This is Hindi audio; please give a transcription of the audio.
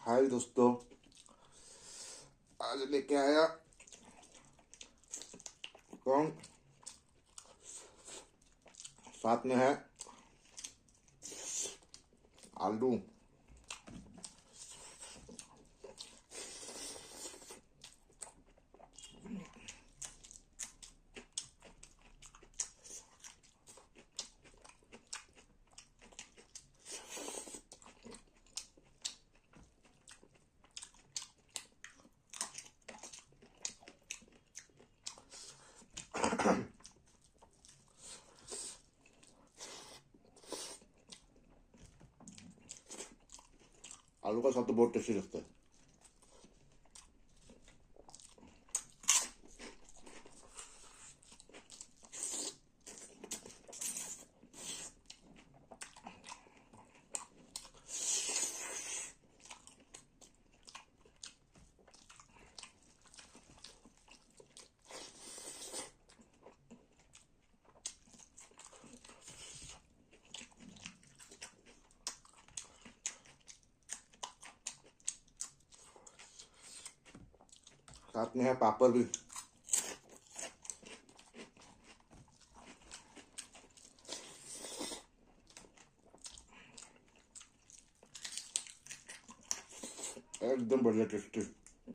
हाय दोस्तों, आज लेके आया कौन साथ में है आलू। आलू का साथ तो बहुत टेस्टी लगता है। साथ में है पापड़ भी। एकदम बढ़िया टेस्टी।